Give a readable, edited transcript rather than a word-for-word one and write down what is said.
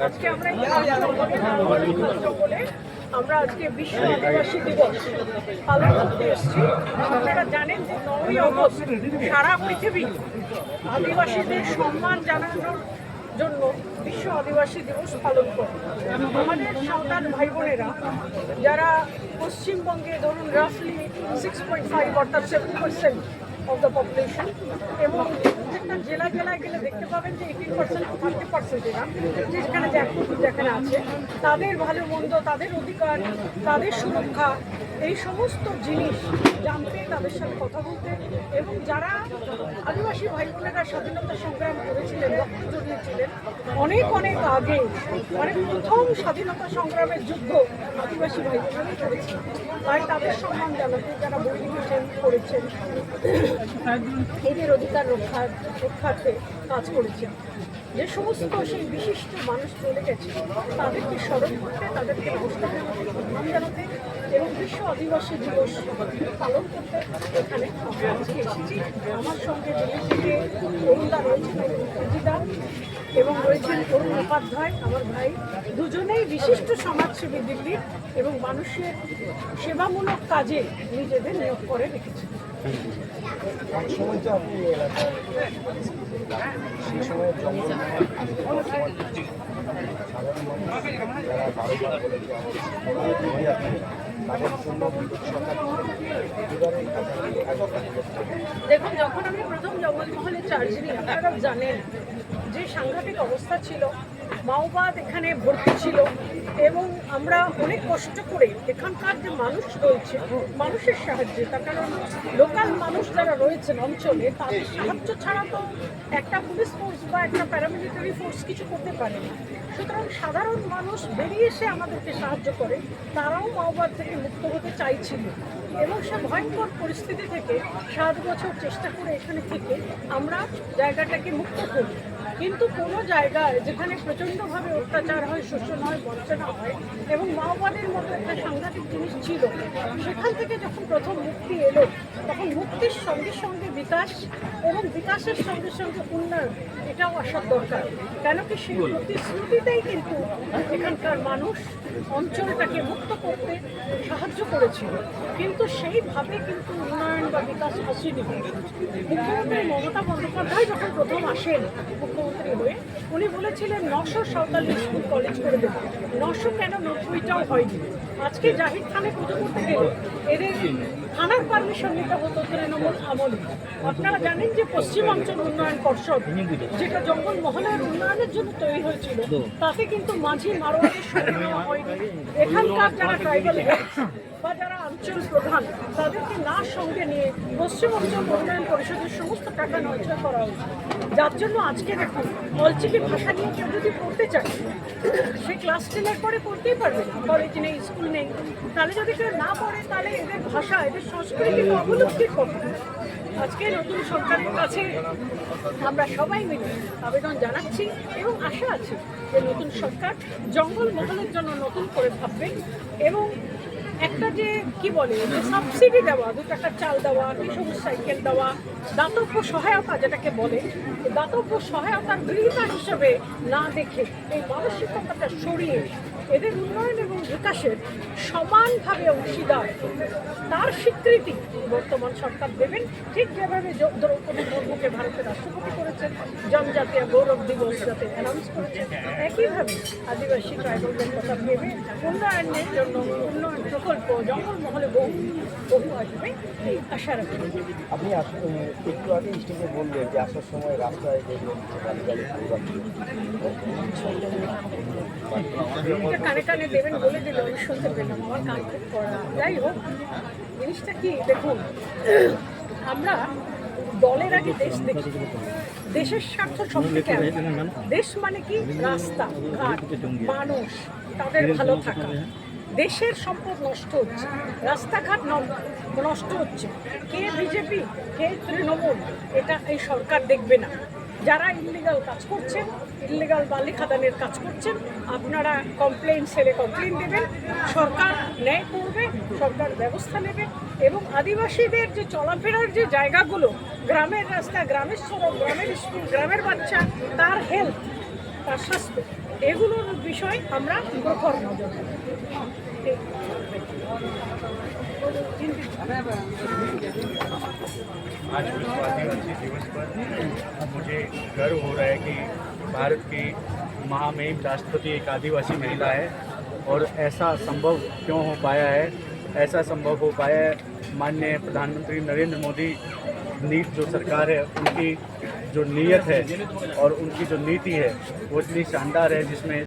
আজকে আমরা আজকে বিশ্ব আদিবাসী দিবস পালন করতে এসেছি। আপনারা জানেন যে 9ই অগস্ট সারা পৃথিবী আদিবাসীদের সম্মান জানানোর জন্য বিশ্ব আদিবাসী দিবস পালন করে। আমাদের সাঁওতাল ভাই বোনেরা যারা পশ্চিমবঙ্গে ধরুন রাফলি 6.5 অর্থাৎ 7% অফ দ্য পপুলেশন, এবং প্রত্যেকটা জেলায় গেলে দেখতে পাবেন যে 18% to 30% এরা যেখানে আছে তাদের ভালো মন্দ, তাদের অধিকার, তাদের সুরক্ষা, এই সমস্ত জিনিস জানতে, তাদের সাথে কথা বলতে, এবং যারা আদিবাসী ভাই বোনেরা স্বাধীনতা সংগ্রাম করেছিলেন, রক্ত জড়িয়েছিলেন অনেক আগে, মানে প্রথম স্বাধীনতা সংগ্রামের যুদ্ধ আদিবাসী ভাই বোনেরাই করেছেন। তাই তাদের সম্মান জানাতে, যারা বই লিখেছেন, করেছেন, এদের অধিকার রক্ষার্থে কাজ করেছেন, যে সমস্ত সেই বিশিষ্ট মানুষ চলে গেছে তাদেরকে স্মরণ করতে, তাদেরকে নমস্কার জানাতে, সম্মান জানাতে এবং বিশ্ব আদিবাসী দিবস পালন করতে এখানে আজকে এসেছি। আমার সঙ্গে দিল্লি থেকে অরুণদা রয়েছেন, অজিদা, এবং রয়েছেন অরুণ উপাধ্যায় আমার ভাই, দুজনেই বিশিষ্ট সমাজসেবী দিল্লির, এবং মানুষের সেবামূলক কাজে নিজেদের নিয়োগ করে রেখেছেন। দেখুন, যখন আমি প্রথম জঙ্গলমহলে চার্জ নিই, আপনারা জানেন যে সাংঘাতিক অবস্থা ছিল, মাওবাদ এখানে ভর্তি ছিল, এবং আমরা অনেক কষ্ট করে এখানকার যে মানুষ রয়েছে মানুষের সাহায্যে, তার কারণ লোকাল মানুষ যারা রয়েছেন অঞ্চলে, তাদের সাহায্য ছাড়া তো একটা পুলিশ ফোর্স বা একটা প্যারামিলিটারি ফোর্স কিছু করতে পারে না। সুতরাং সাধারণ মানুষ বেরিয়ে এসে আমাদেরকে সাহায্য করে, তারাও মাওবাদ থেকে মুক্ত হতে চাইছিল, এবং সে ভয়ঙ্কর পরিস্থিতি থেকে 7 বছর চেষ্টা করে এখানে থেকে আমরা জায়গাটাকে মুক্ত করি। কিন্তু কোনো জায়গায় যেখানে প্রচণ্ডভাবে অত্যাচার হয়, শোষণ হয়, বঞ্চনা হয়, এবং মাওবাদের মতো একটা সাংঘাতিক জিনিস ছিল, সেখান থেকে যখন প্রথম মুক্তি এলো, তখন মুক্তির সঙ্গে সঙ্গে বিকাশ, এবং বিকাশের সঙ্গে সঙ্গে উন্নয়ন এটাও আসার দরকার। কেন কি সেই প্রতিশ্রুতিতেই কিন্তু এখানকার মানুষ অঞ্চলটাকে মুক্ত করতে সাহায্য করেছিল, কিন্তু সেইভাবে কিন্তু উন্নয়ন বা বিকাশ আসেনি। মুখ্যমন্ত্রী মমতা বন্দ্যোপাধ্যায় যখন প্রথম আসেন মুখ্যমন্ত্রী হয়ে, উনি বলেছিলেন 947 স্কুল কলেজ করে দেবে। 900 কেন, 90টাও হয়নি। আজকে জাহির খানে পুজো করতে গেলে এদের থানার পারমিশন নিতে হতো তৃণমূল আমলে। আপনারা জানেন যে পশ্চিমাঞ্চল উন্নয়ন পর্ষদ, যেটা জঙ্গলমহলের উন্নয়নের জন্য তৈরি হয়েছিল, তাতে কিন্তু মাঝি মারোয়ারির সঙ্গে নেওয়া হয়নি। এখানকার যারা ট্রাইবাল হেডস বা যারা অঞ্চল প্রধান, তাদেরকে না সঙ্গে নিয়ে পশ্চিমাঞ্চল উন্নয়ন পরিষদের সমস্ত টাকা নজর করা হয়েছে। যার জন্য আজকে দেখুন, অলচিকি ভাষা নিয়ে কেউ যদি পড়তে চায়, সে ক্লাস 10-এর পরে পড়তেই পারবে না, কলেজ নেই, স্কুল নেই। তাহলে যদি কেউ না পড়ে, তাহলে এদের ভাষা, এদের সংস্কৃতিকে অবলুপ্তির পথে। আজকে নতুন সরকারের কাছে আমরা সবাই মিলে আবেদন জানাচ্ছি, এবং আশা আছে যে নতুন সরকার জঙ্গলমহলের জন্য নতুন করে ভাববেন, এবং একটা যে কি বলে যে সাবসিডি দেওয়া, 2 টাকার চাল দেওয়া, সবুজ সাইকেল দেওয়া, দাতব্য সহায়তা যেটাকে বলে, দাতব্য সহায়তার গৃহীতা হিসেবে না দেখে এই মানসিকতাটা সরিয়ে এদের উন্নয়ন এবং বিকাশের সমানভাবে অংশীদার, তার স্বীকৃতি বর্তমান সরকার দেবেন। ঠিক যেভাবে দ্রৌপদী মুর্মুকে ভারতের রাষ্ট্রপতি করেছেন, জনজাতীয় গৌরব দিবস যাতে অ্যানাউন্স করেছেন, একইভাবে আদিবাসী ট্রাইবালদের কথা ভেবে উন্নয়নের জন্য উন্নয়ন প্রকল্প জঙ্গলমহলে বহু আসবে, এই আশা রাখি। আপনি একটু আগে স্টেজে বললেন যে আসার সময় রাস্তায় দেখলেন কানে কানে দেবেন বলে দিল, আমি শুনতে পেলাম, আমার কান খুব করা। যাই হোক, জিনিসটা কি দেখুন, আমরা দলের আগে দেশ দেখি, দেশের স্বার্থ সবথেকে আগে। দেশ মানে কি? রাস্তা ঘাট, মানুষ, তাদের ভালো থাকা। দেশের সম্পদ নষ্ট হচ্ছে, রাস্তাঘাট নষ্ট হচ্ছে, কে বিজেপি কে তৃণমূল এটা এই সরকার দেখবে না। যারা ইল্লিগাল কাজ করছেন, ইল্লিগাল বালি খাদানের কাজ করছেন, আপনারা কমপ্লেন সেলে কমপ্লেন দেবেন, সরকার ন্যায় করবে, সরকার ব্যবস্থা নেবে এবং আদিবাসীদের যে চলাফেরার যে জায়গাগুলো, গ্রামের রাস্তা, গ্রামের সড়ক, গ্রামের স্কুল, গ্রামের বাচ্চা, তার হেলথ, তার স্বাস্থ্য, এগুলোর বিষয়ে আমরা প্রখর নজর দেব। आज विश्व आदिवासी दिवस पर मुझे गर्व हो रहा है कि भारत की महामहिम राष्ट्रपति एक आदिवासी महिला है और ऐसा संभव क्यों हो पाया है, ऐसा संभव हो पाया है माननीय प्रधानमंत्री नरेंद्र मोदी जो सरकार है उनकी जो नीयत है और उनकी जो नीति है वो इतनी शानदार है जिसमें